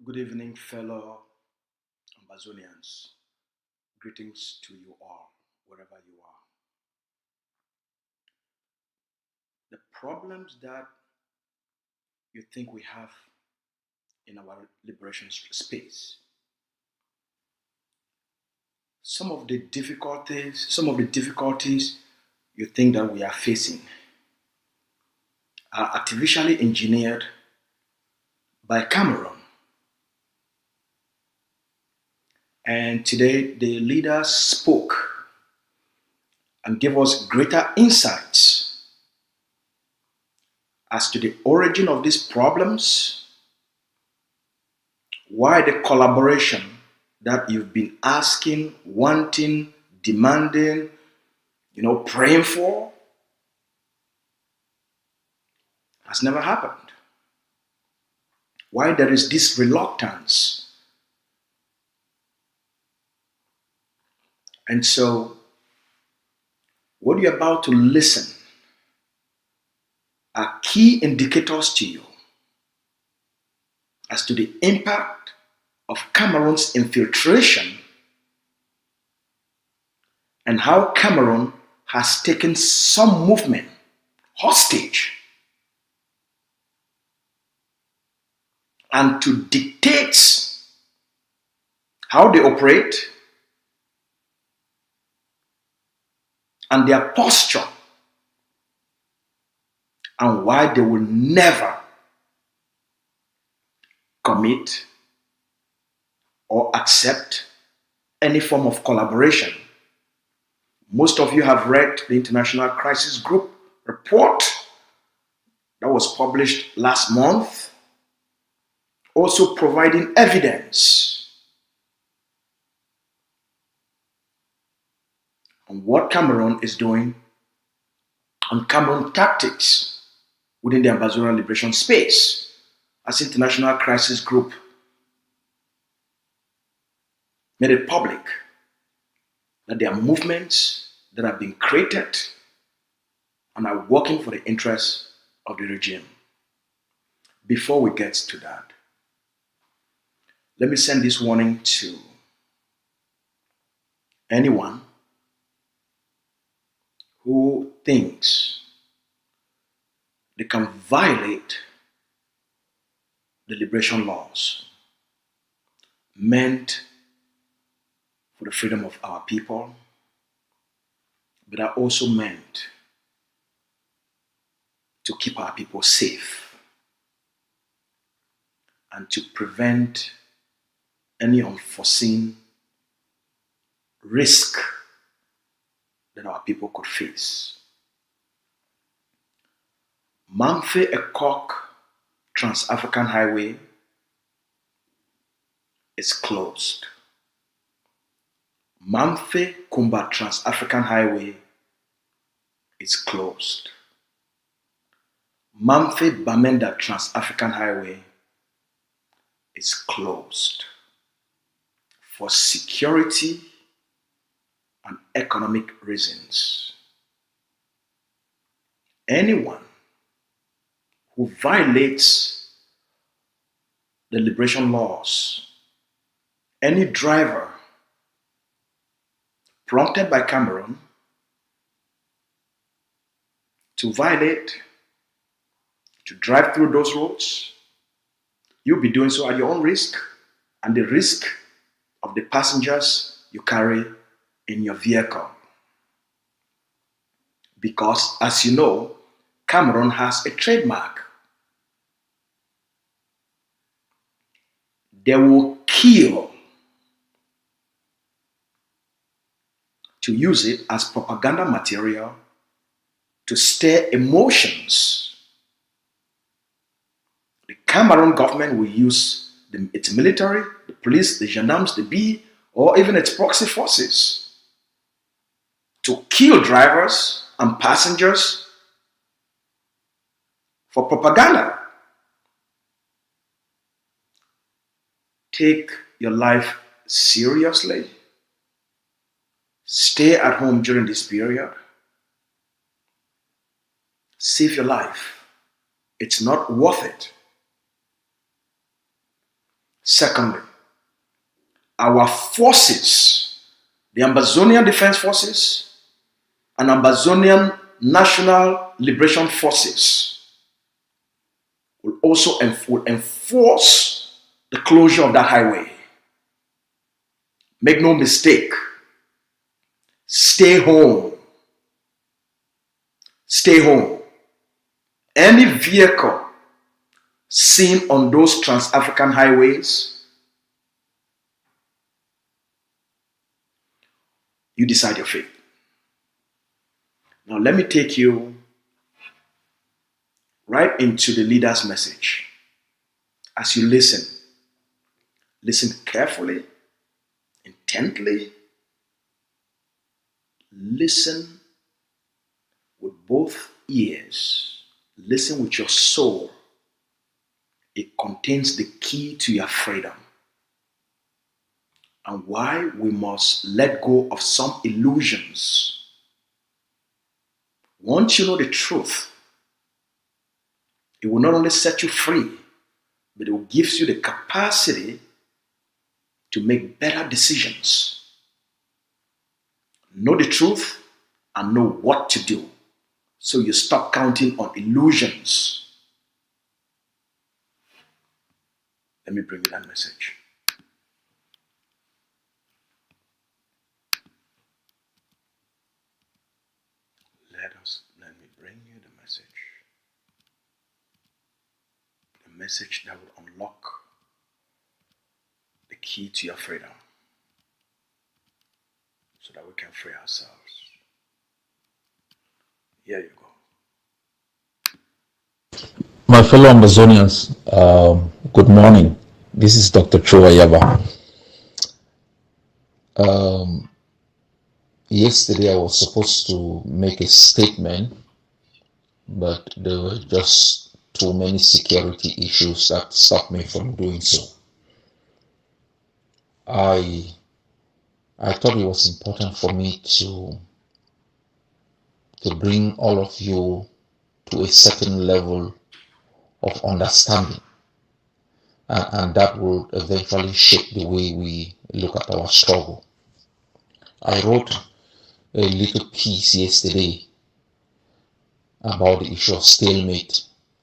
Good evening, fellow Ambazonians. Greetings to you all, wherever you are. The problems that you think we have in our liberation space, some of the difficulties you think that we are facing are artificially engineered by Cameroon. And today the leaders spoke and gave us greater insights as to the origin of these problems, why the collaboration that you've been asking, wanting, demanding, praying for has never happened. Why there is this reluctance. And so, what you're about to listen are key indicators to you as to the impact of Cameroon's infiltration and how Cameroon has taken some movement hostage and to dictate how they operate and their posture, and why they will never commit or accept any form of collaboration. Most of you have read the International Crisis Group report that was published last month, also providing evidence on what Cameroon is doing, on Cameroon tactics within the Ambazonia liberation space, as International Crisis Group made it public that there are movements that have been created and are working for the interests of the regime. Before we get to that, let me send this warning to anyone who thinks they can violate the liberation laws meant for the freedom of our people, but are also meant to keep our people safe and to prevent any unforeseen risk that our people could face. Mamfe-Ekok Trans-African Highway is closed. Mamfe-Kumba Trans-African Highway is closed. Mamfe-Bamenda Trans-African Highway is closed for security and economic reasons. Anyone who violates the liberation laws, any driver prompted by Cameroon to violate, to drive through those roads, you'll be doing so at your own risk and the risk of the passengers you carry in your vehicle. Because, as you know, Cameroon has a trademark. They will kill to use it as propaganda material to stir emotions. The Cameroon government will use its military, the police, the gendarmes, the B, or even its proxy forces to kill drivers and passengers for propaganda. Take your life seriously. Stay at home during this period. Save your life. It's not worth it. Secondly, our forces, the Ambazonian Defense Forces and Ambazonian National Liberation Forces, will also enforce the closure of that highway. Make no mistake, stay home. Stay home. Any vehicle seen on those Trans-African highways, you decide your fate. Now let me take you right into the leader's message. As you listen carefully, intently, listen with both ears, listen with your soul. It contains the key to your freedom and why we must let go of some illusions. Once you know the truth, it will not only set you free, but it will give you the capacity to make better decisions. Know the truth and know what to do, so you stop counting on illusions. Let me bring you that message. Let me bring you the message. The message that will unlock the key to your freedom, so that we can free ourselves. Here you go. My fellow Ambazonians, good morning. This is Dr. Cho Ayaba. Yesterday I was supposed to make a statement, but there were just too many security issues that stopped me from doing so. I thought it was important for me to bring all of you to a certain level of understanding, and that will eventually shape the way we look at our struggle. I wrote a little piece yesterday about the issue of stalemate.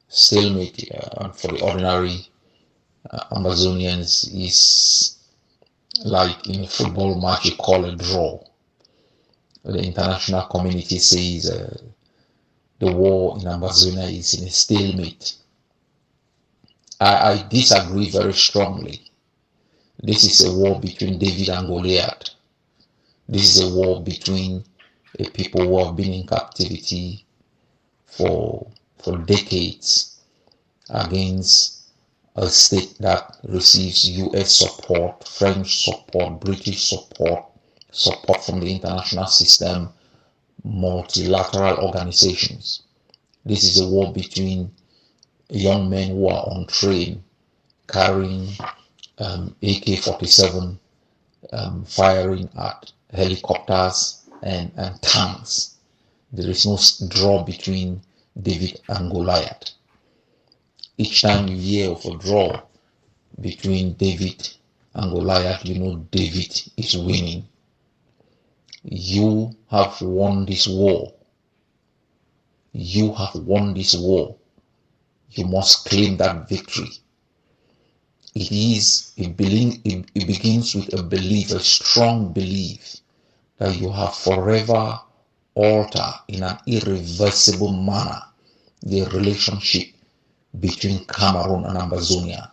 Stalemate for the ordinary Ambazonians is like in a football match you call a draw. The international community says the war in Ambazonia is in a stalemate. I disagree very strongly. This is a war between David and Goliath. This is a war between a people who have been in captivity for decades against a state that receives US support, French support, British support from the international system, multilateral organizations. This is a war between young men who are untrained, carrying AK-47, firing at helicopters and tanks. There is no draw between David and Goliath. Each time you hear of a draw between David and Goliath, you know David is winning. You have won this war. You have won this war. You must claim that victory. It begins with a belief, a strong belief, that you have forever altered in an irreversible manner the relationship between Cameroon and Ambazonia.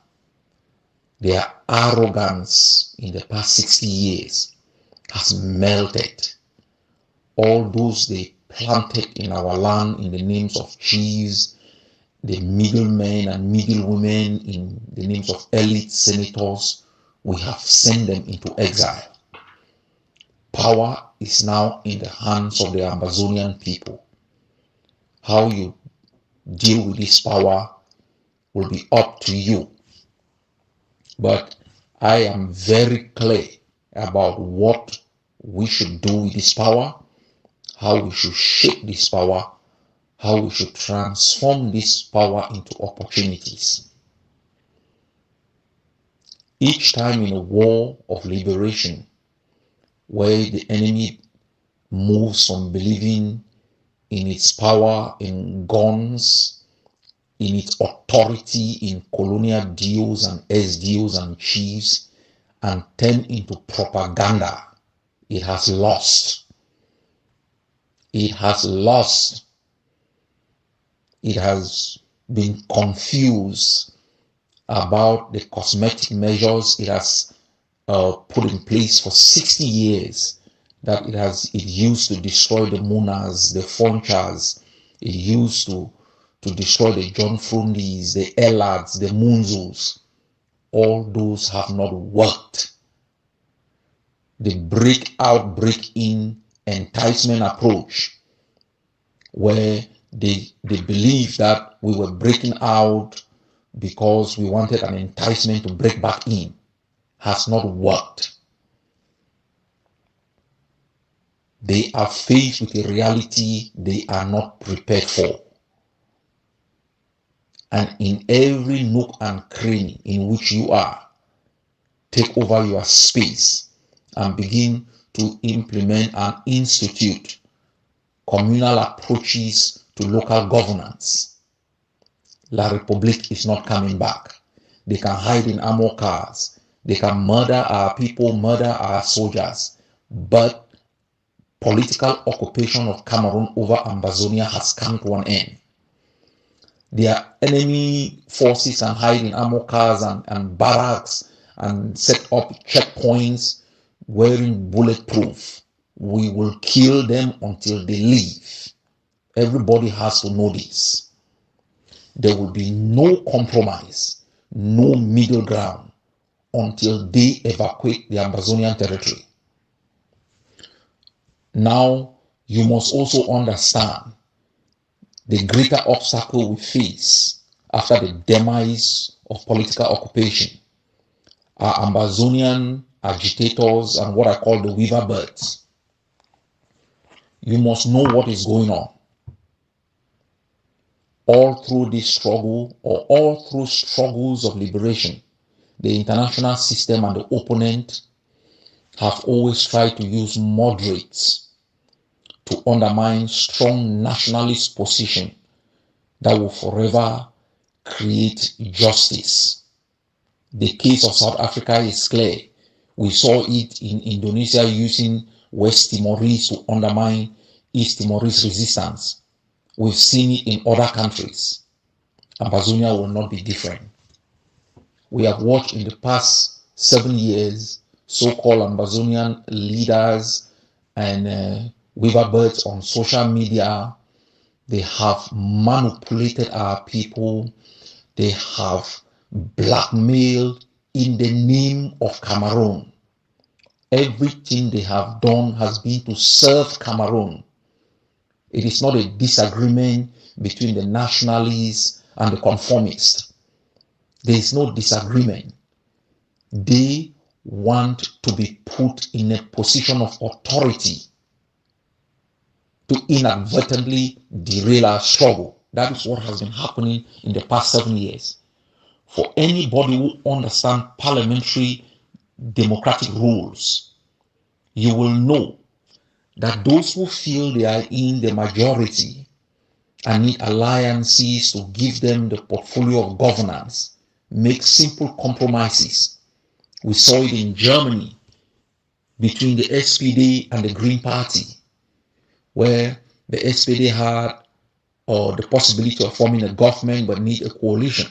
Their arrogance in the past 60 years has melted. All those they planted in our land in the names of chiefs, the middlemen and middlewomen in the names of elite senators, we have sent them into exile. Power is now in the hands of the Ambazonian people. How you deal with this power will be up to you. But I am very clear about what we should do with this power, how we should shape this power, how we should transform this power into opportunities. Each time in a war of liberation, where the enemy moves from believing in its power, in guns, in its authority, in colonial DOs and SDOs and chiefs, and turn into propaganda, it has lost. It has lost. It has been confused about the cosmetic measures it has put in place for 60 years that it used to destroy the Munas, the Fonchas, it used to destroy the John Frundis, the Elads, the Munzus. All those have not worked. The break out, break in enticement approach, where they believe that we were breaking out because we wanted an enticement to break back in, has not worked. They are faced with a reality they are not prepared for. And in every nook and cranny in which you are, take over your space and begin to implement and institute communal approaches to local governance. La République is not coming back. They can hide in armor cars. They can murder our people, murder our soldiers. But political occupation of Cameroon over Ambazonia has come to an end. Their enemy forces can hide in armor cars and barracks and set up checkpoints wearing bulletproof. We will kill them until they leave. Everybody has to know this. There will be no compromise, no middle ground until they evacuate the Ambazonian territory. Now, you must also understand the greater obstacle we face after the demise of political occupation are Ambazonian agitators and what I call the weaver birds. You must know what is going on. All through this struggle, or all through struggles of liberation, the international system and the opponent have always tried to use moderates to undermine strong nationalist position that will forever create justice. The case of South Africa is clear. We saw it in Indonesia using West Timorese to undermine East Timorese resistance. We've seen it in other countries. Ambazonia will not be different. We have watched in the past 7 years so-called Ambazonian leaders and weaver birds on social media. They have manipulated our people. They have blackmailed in the name of Cameroon. Everything they have done has been to serve Cameroon. It is not a disagreement between the nationalists and the conformists. There is no disagreement. They want to be put in a position of authority to inadvertently derail our struggle. That is what has been happening in the past 7 years. For anybody who understands parliamentary democratic rules, you will know that those who feel they are in the majority and need alliances to give them the portfolio of governance make simple compromises. We saw it in Germany between the SPD and the Green Party, where the SPD had the possibility of forming a government but need a coalition.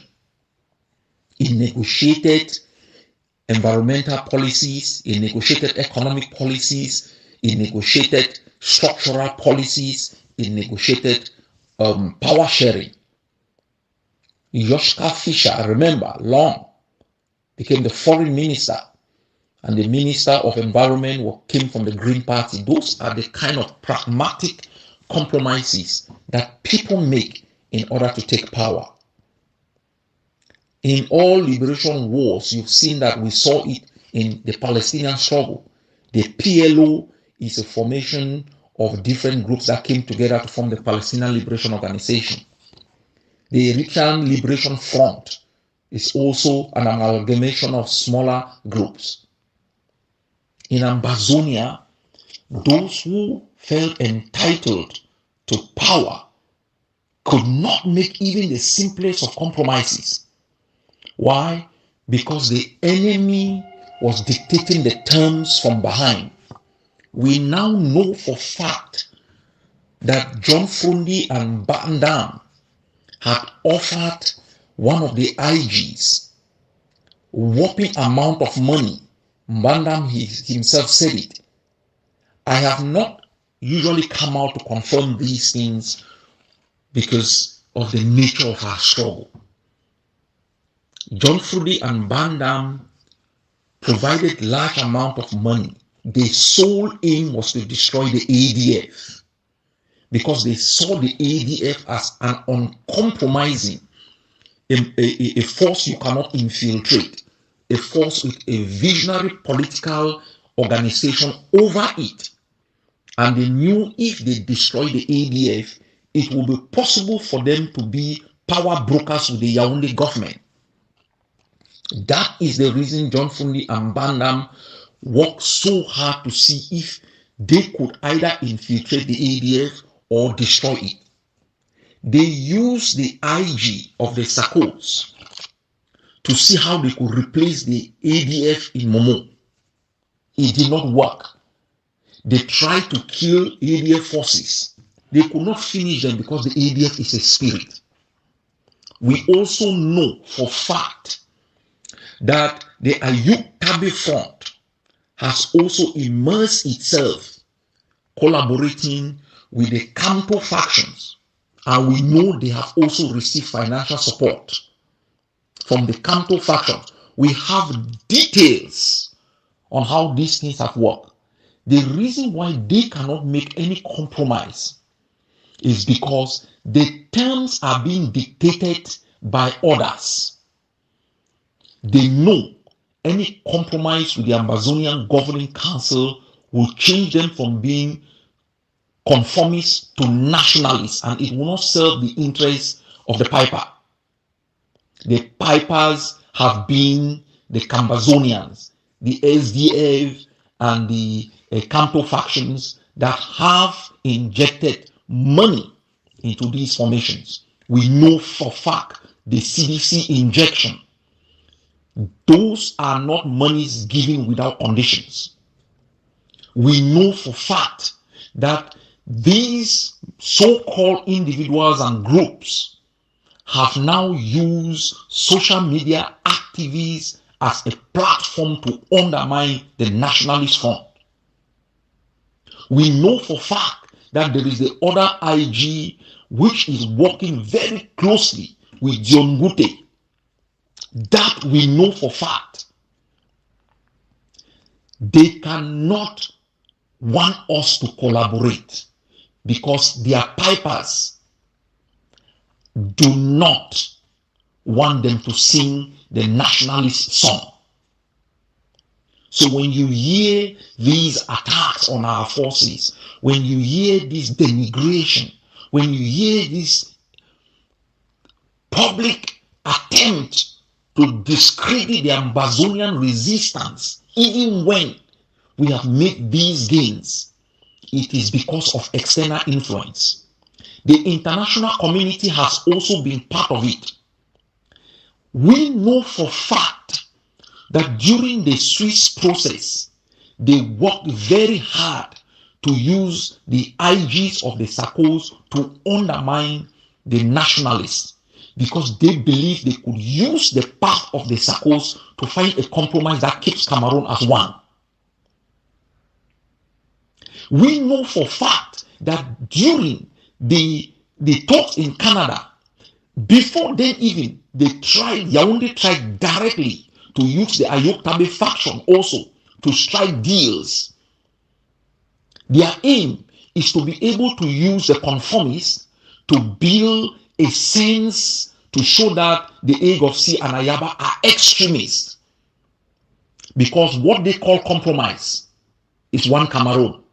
It negotiated environmental policies, it negotiated economic policies, it negotiated structural policies, it negotiated power sharing. Joschka Fischer, I remember, long became the foreign minister, and the minister of environment came from the Green Party. Those are the kind of pragmatic compromises that people make in order to take power. In all liberation wars, you've seen that. We saw it in the Palestinian struggle. The PLO is a formation of different groups that came together to form the Palestinian Liberation Organization. The Eritrean Liberation Front is also an amalgamation of smaller groups. In Ambazonia, those who felt entitled to power could not make even the simplest of compromises. Why? Because the enemy was dictating the terms from behind. We now know for fact that John Frundi and Bandam had offered one of the IGs whopping amount of money. Bandam himself said it. I have not usually come out to confirm these things because of the nature of our struggle. John Frundi and Bandam provided large amount of money. The sole aim was to destroy the ADF because they saw the ADF as an uncompromising, a force you cannot infiltrate, a force with a visionary political organization over it. And they knew if they destroy the ADF, it will be possible for them to be power brokers with the Yaoundé government. That is the reason John Frundi and Bandam worked so hard to see if they could either infiltrate the ADF or destroy it. They used the IG of the SACOs to see how they could replace the ADF in Momo. It did not work. They tried to kill ADF forces. They could not finish them because the ADF is a spirit. We also know for fact that the Ayuk Tabe Front has also immersed itself collaborating with the Kanto factions, and we know they have also received financial support from the Kanto faction. We have details on how these things have worked. The reason why they cannot make any compromise is because the terms are being dictated by others. They know any compromise with the Ambazonia Governing Council will change them from being conformists to nationalists, and it will not serve the interests of the piper. The pipers have been the Cambazonians, the SDF, and the Kanto factions that have injected money into these formations. We know for fact the CDC injection. Those are not monies given without conditions. We know for fact that these so-called individuals and groups have now used social media activists as a platform to undermine the nationalist front. We know for fact that there is the other IG which is working very closely with John Gute. That we know for fact. They cannot want us to collaborate because their pipers do not want them to sing the nationalist song. So when you hear these attacks on our forces, when you hear this denigration, when you hear this public attempt to discredit the Ambazonian resistance, even when we have made these gains, it is because of external influence. The international community has also been part of it. We know for fact that during the Swiss process, they worked very hard to use the IGs of the SACOs to undermine the nationalists, because they believe they could use the path of the SACOs to find a compromise that keeps Cameroon as one. We know for fact that during the talks in Canada, before then even, Yaoundé tried directly to use the Ayuk Tabe faction also to strike deals. Their aim is to be able to use the conformists to build a sense to show that the AGovC and Ayaba are extremists. Because what they call compromise is one Cameroon.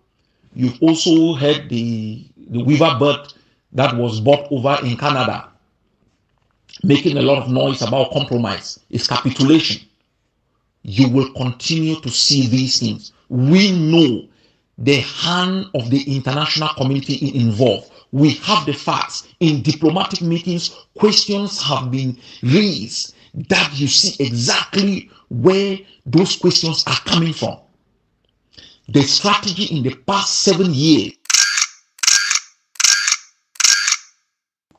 You've also heard the weaver bird that was bought over in Canada. making a lot of noise about compromise, is capitulation. You will continue to see these things. We know the hand of the international community involved. We have the facts. In diplomatic meetings, questions have been raised that you see exactly where those questions are coming from. The strategy in the past 7 years.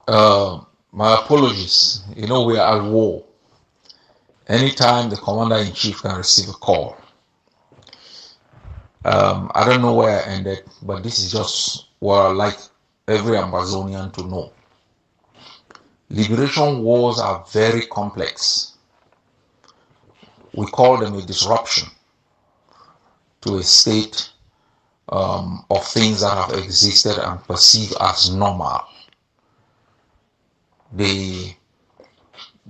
My apologies. You know, we are at war. Anytime the commander-in-chief can receive a call. I don't know where I ended, but this is just what I like every Ambazonian to know. Liberation wars are very complex. We call them a disruption to a state of things that have existed and perceived as normal. They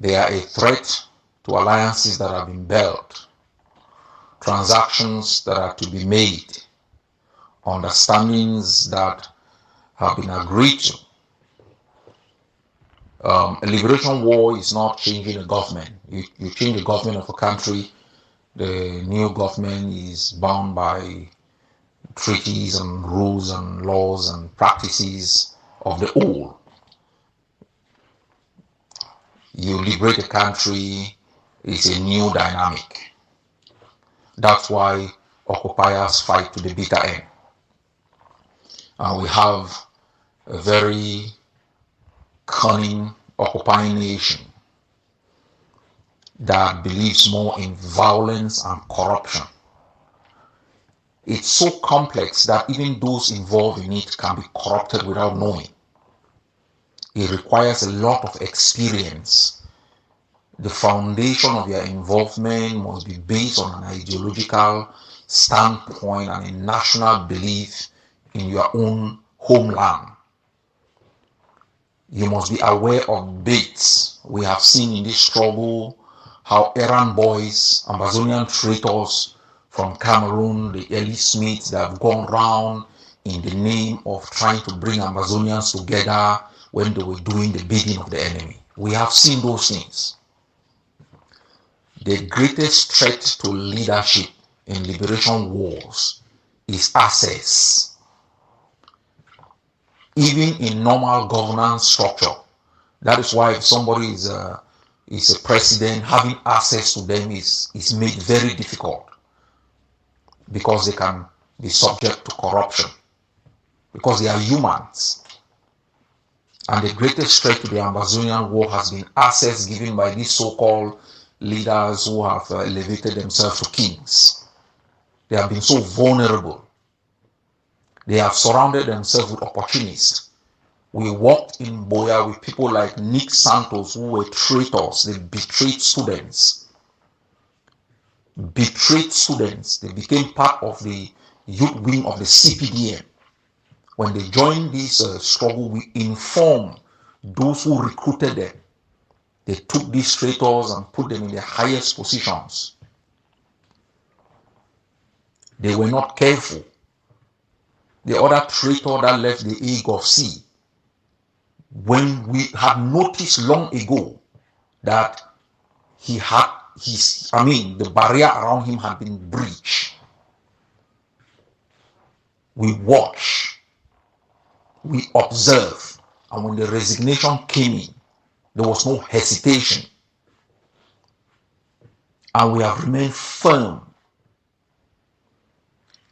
are a threat to alliances that have been built, transactions that are to be made, understandings that have been agreed to. A liberation war is not changing a government. You change the government of a country, the new government is bound by treaties and rules and laws and practices of the old. You liberate a country, it's a new dynamic. That's why occupiers fight to the bitter end. And we have a very cunning occupying nation that believes more in violence and corruption. It's so complex that even those involved in it can be corrupted without knowing. It requires a lot of experience. The foundation of your involvement must be based on an ideological standpoint and a national belief in your own homeland. You must be aware of baits. We have seen in this struggle how errand boys, Ambazonian traitors from Cameroon, the early Smiths that have gone round in the name of trying to bring Ambazonians together when they were doing the bidding of the enemy. We have seen those things. The greatest threat to leadership in liberation wars is access. Even in normal governance structure, that is why if somebody is a president, having access to them is made very difficult, because they can be subject to corruption, because they are humans. And the greatest threat to the Ambazonian war has been access given by these so-called leaders who have elevated themselves to kings. They have been so vulnerable. They have surrounded themselves with opportunists. We walked in Boya with people like Nick Santos, who were traitors. They betrayed students. They became part of the youth wing of the CPDM. When they joined this struggle, we informed those who recruited them. They took these traitors and put them in the highest positions. They were not careful. The other traitor that left the AGovC, when we had noticed long ago that he had the barrier around him had been breached, we watched, we observed, and when the resignation came in, there was no hesitation. And we have remained firm.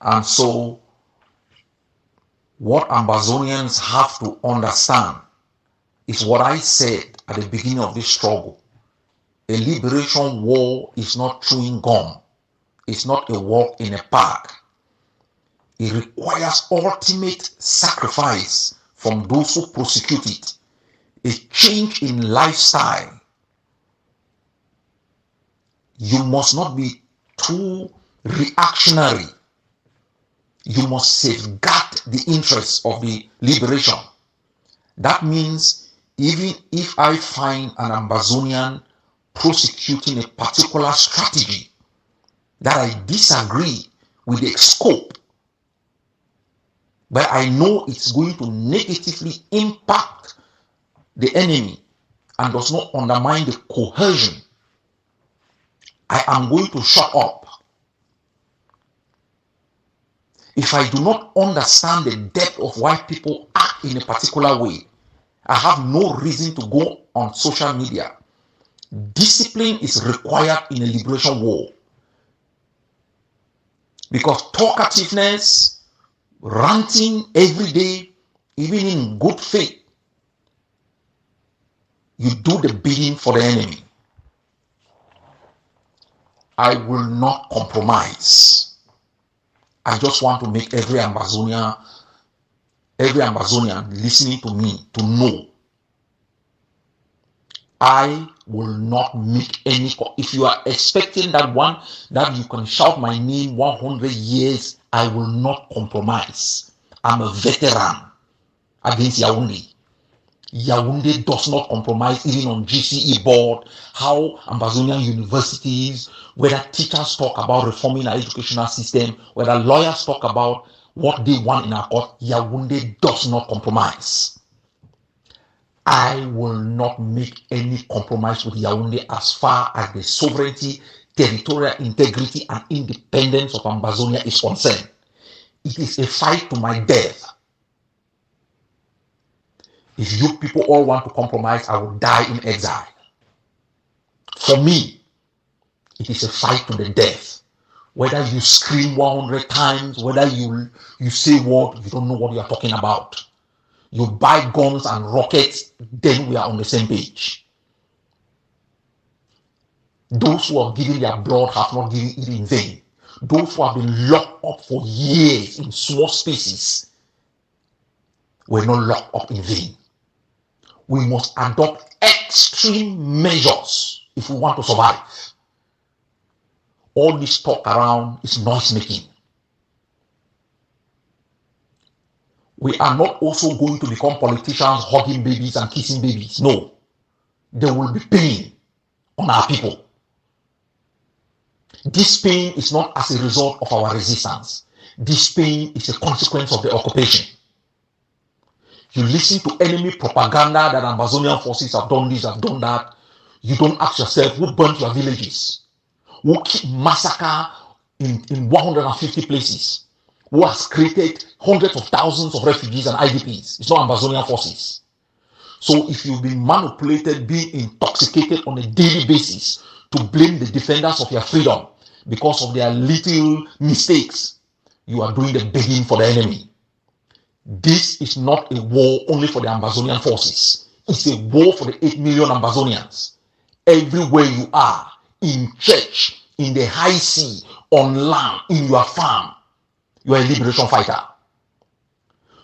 And so, what Ambazonians have to understand is what I said at the beginning of this struggle. A liberation war is not chewing gum. It's not a walk in a park. It requires ultimate sacrifice from those who prosecute it. A change in lifestyle. You must not be too reactionary. You must safeguard the interests of the liberation. That means even if I find an Ambazonian prosecuting a particular strategy that I disagree with the scope, but I know it's going to negatively impact the enemy, and does not undermine the cohesion, I am going to shut up. If I do not understand the depth of why people act in a particular way, I have no reason to go on social media. Discipline is required in a liberation war. Because talkativeness, ranting every day, even in good faith, you do the bidding for the enemy. I will not compromise. I just want to make every Ambazonian listening to me to know I will not make any. If you are expecting that you can shout my name 100 years, I will not compromise. I'm a veteran against Yaoundé. Yaoundé does not compromise even on GCE board, how Ambazonian universities, whether teachers talk about reforming our educational system, whether lawyers talk about what they want in our court, Yaoundé does not compromise. I will not make any compromise with Yaoundé as far as the sovereignty, territorial integrity, and independence of Ambazonia is concerned. It is a fight to my death. If you people all want to compromise, I will die in exile. For me, it is a fight to the death. Whether you scream 100 times, whether you say what, you don't know what you are talking about. You buy guns and rockets, then we are on the same page. Those who have given their blood have not given it in vain. Those who have been locked up for years in small spaces were not locked up in vain. We must adopt extreme measures if we want to survive. All this talk around is noise making. We are not also going to become politicians hugging babies and kissing babies. No. There will be pain on our people. This pain is not as a result of our resistance. This pain is a consequence of the occupation. You listen to enemy propaganda that Ambazonian forces have done this, have done that. You don't ask yourself who burnt your villages, who massacre in 150 places, who has created hundreds of thousands of refugees and IDPs. It's not Ambazonian forces. So if you've been manipulated, being intoxicated on a daily basis to blame the defenders of your freedom because of their little mistakes, you are doing the begging for the enemy. This is not a war only for the Ambazonian forces. It's a war for the 8 million Ambazonians. Everywhere you are, in church, in the high sea, on land, in your farm, you are a liberation fighter.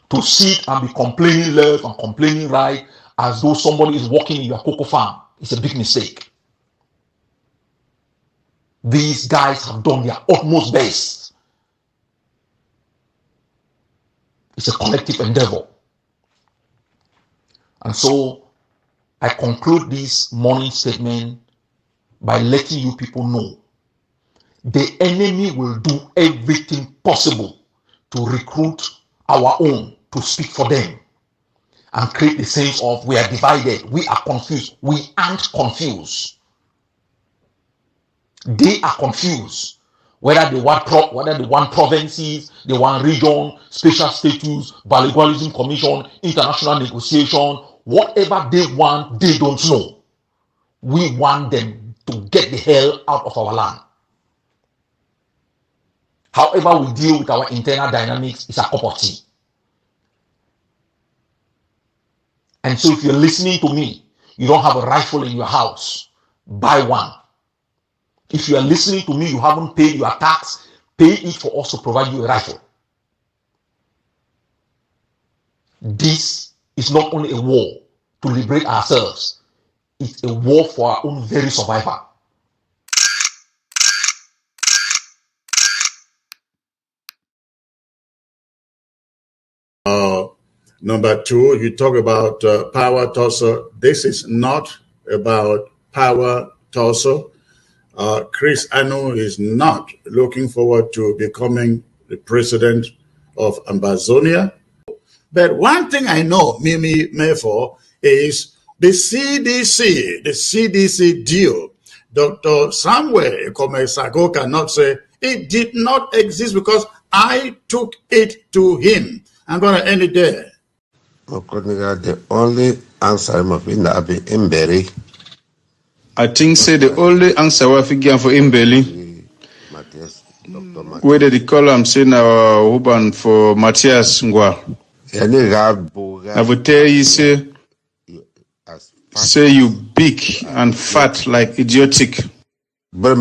To sit and be complaining left and complaining right as though somebody is working in your cocoa farm is a big mistake. These guys have done their utmost best. It's a collective endeavor. And so I conclude this morning statement by letting you people know the enemy will do everything possible to recruit our own to speak for them and create the sense of we are divided, we are confused. We aren't confused. They are confused. Whether they want provinces, they want region, special status, bilingualism commission, international negotiation, whatever they want, they don't know. We want them to get the hell out of our land. However we deal with our internal dynamics is a cup of tea. And so if you're listening to me, you don't have a rifle in your house, buy one. If you are listening to me, you haven't paid your tax, pay it for us to provide you a rifle. This is not only a war to liberate ourselves, it's a war for our own very survival. Number two, you talk about power tussle. This is not about power tussle. Chris Anu is not looking forward to becoming the president of Ambazonia. But one thing I know, Mimi Mefo, is The CDC deal, Dr. Samuel Komesago cannot say it did not exist because I took it to him. I'm going to end it there. The only answer I'm in Imberi. I think say the only answer we figure for Imbeli, whether the column say now Uban for Matthias Ngwa. I would tell you say you big and fat like idiotic. People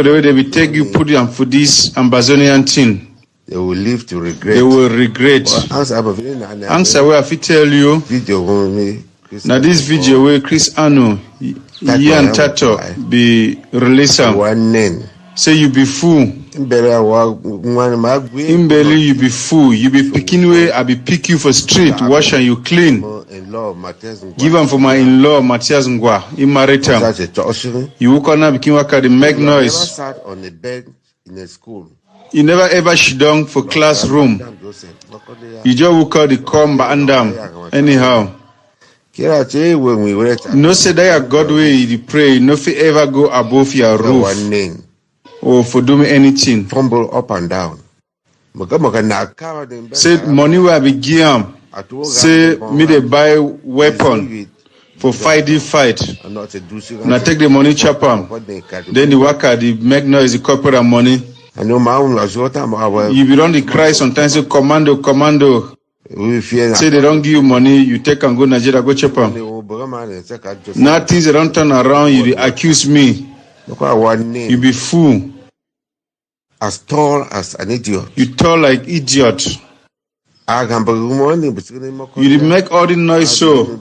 the way they will take you, put you for this Ambazonian thing. They will live to regret. They will regret. Answer where I fit tell you. Now this video where Chris Ano, Ian Tato be released. Say you be fool. Imbeli you be fool. You be picking way. I be pick you for street. Wash and you clean. Give them for my in-law Matthias Ngwa. He married him. You walk on became waka the make noise. Never sat on a bed in a school. You never ever sit down for classroom. You just walk out the comb and down. Anyhow. No say that your God way you pray. No fit ever go above your roof. Or for doing anything. Fumble up and down. Say money will be give. Say me they buy weapon for fight. And I take the money chop am. Then the worker the make noise the corporate money. You be on the cry sometimes say commando. Say they don't give you money, you take and go Nigeria go chop am. Now things they don't turn around, you accuse me. You be fool. As tall as an idiot. You tall like idiot. You make all the noise so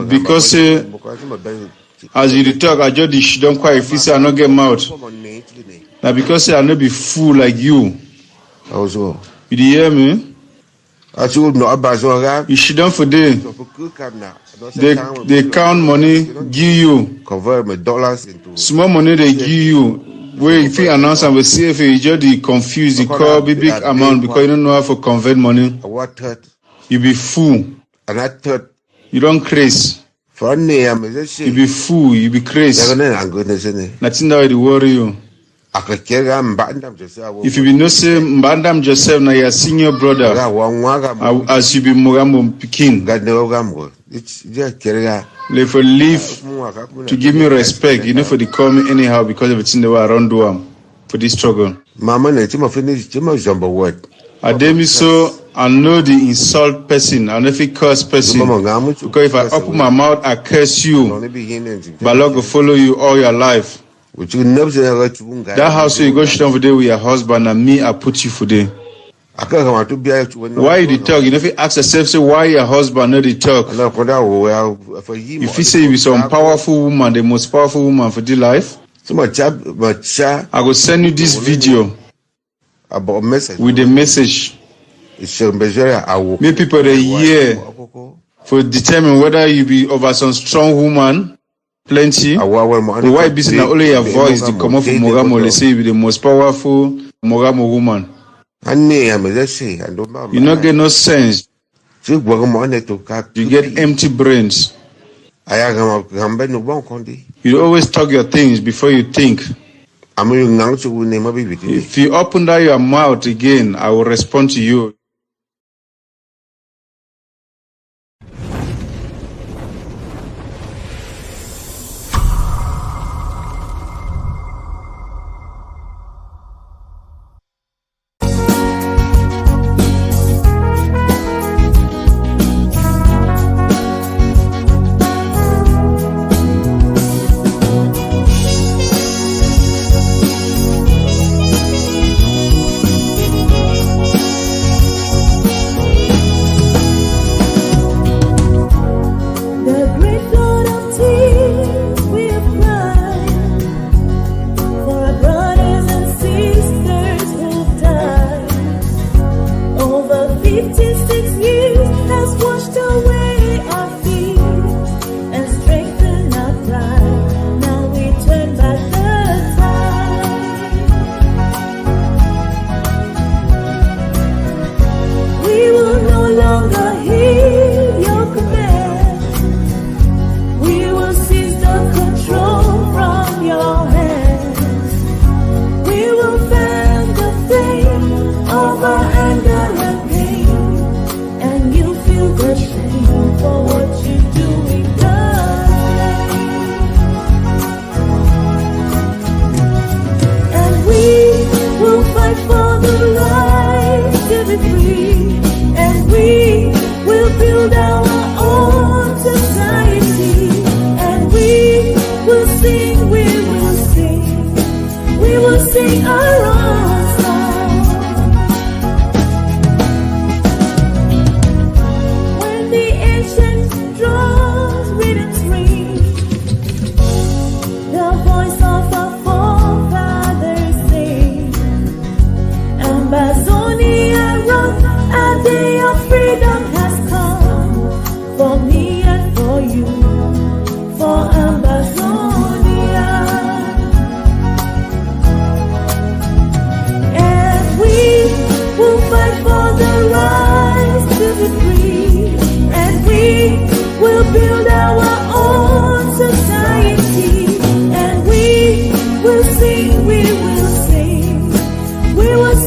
because as you talk, I just don't quite if you say I not get mouth. Now because I not be fool like you. Also. You hear me? You should don't for them. They count money, give you. Convert my dollars into small money they give you. Where if you announce and we see if you just confused, you call big amount because you don't know how to convert money. You be fool. And I thought you don't craze. You be fool, you be crazy. Nothing that will worry you. If you be no say Mbandam Joseph na your senior brother as you be Mogamo Pikin. They for live to give me respect, you know, for the call me anyhow because of the thing they were around do for this struggle. I demi so I know the insult person, I know if it curse person. Because if I open my mouth, I curse you. But Lord will follow you all your life. That house where you go down for day with your husband and me, I put you for day. Why you talk? You know if you ask yourself, say why your husband not the talk? If you say you be some powerful woman, the most powerful woman for the life, I will send you this video with the message. Make people a year for determine whether you be over some strong woman. Plenty. Why business now only your voice to come off from Mogamo, let's say you be the most powerful Mogamo woman. You not get no sense. You get empty brains. You always talk your things before you think. If you open down your mouth again, I will respond to you.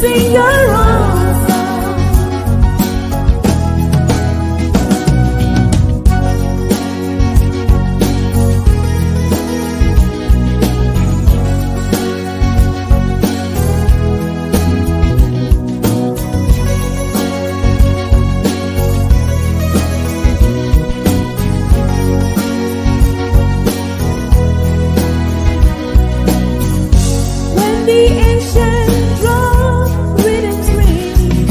sing your own song. When the ancient drum rhythms ring,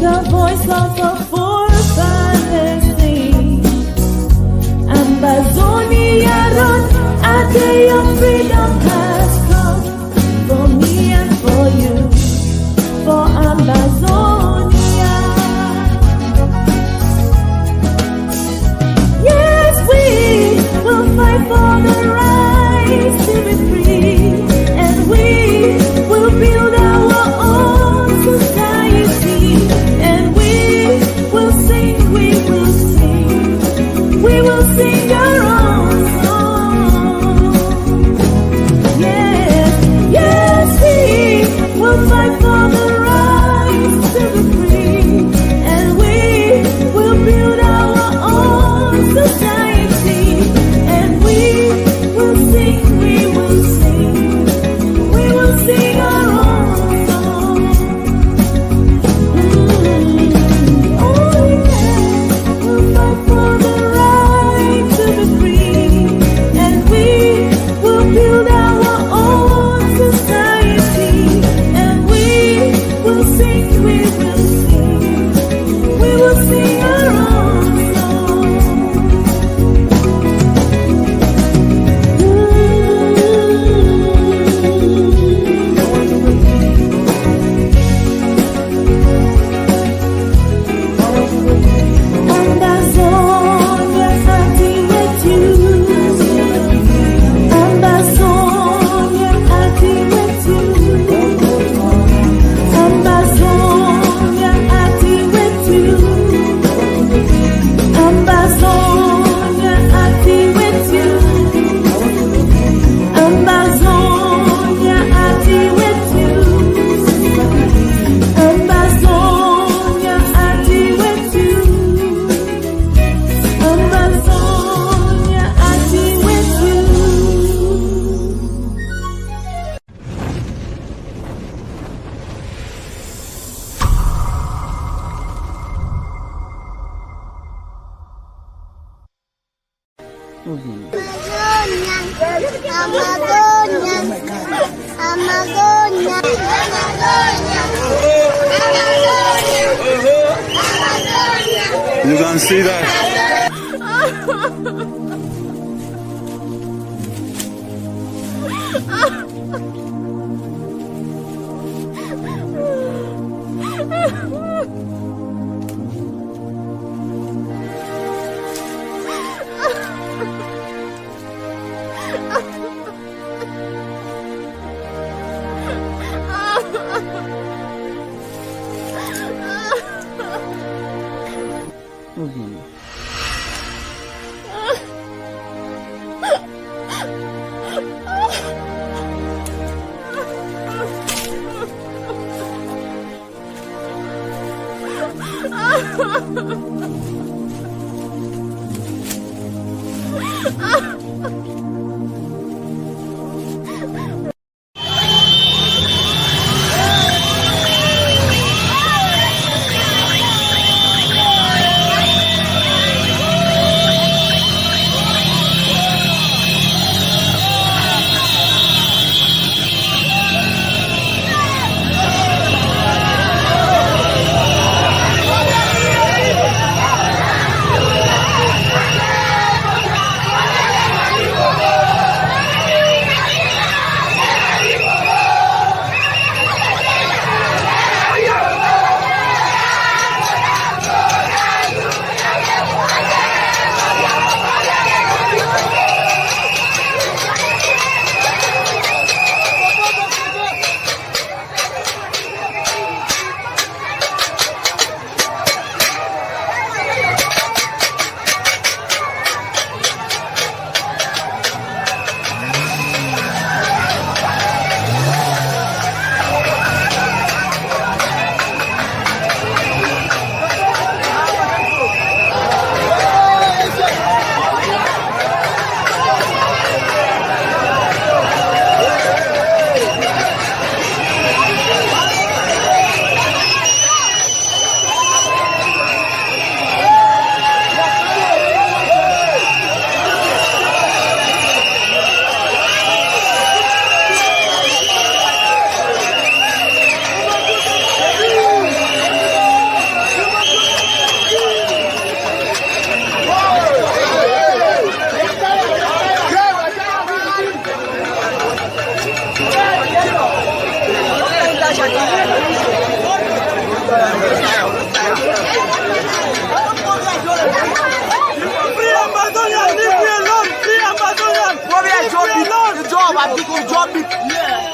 the voice of the forefathers sing. Ambazonia run, a day of freedom has come for me and for you, for Ambazonia. Yes, we will fight for the right to be free, and we will build our own society, and we will sing, we will sing our own song. Yes, yes, we will fight for the right to be free, and we will build our own society, and we will sing, we will sing our own song. Oh yeah, we'll fight for the right to be free, and we will build our own society, and we will sing, we will sing our own song. Ambazonia, acting with you. Ambazonia, acting with you. Ambazonia, acting with you. Ambazonia, acting with you. Ambazonia, acting with you. Ambazonia, acting with you. Ambazonia, acting with you. You can see that. Drop it. Yeah.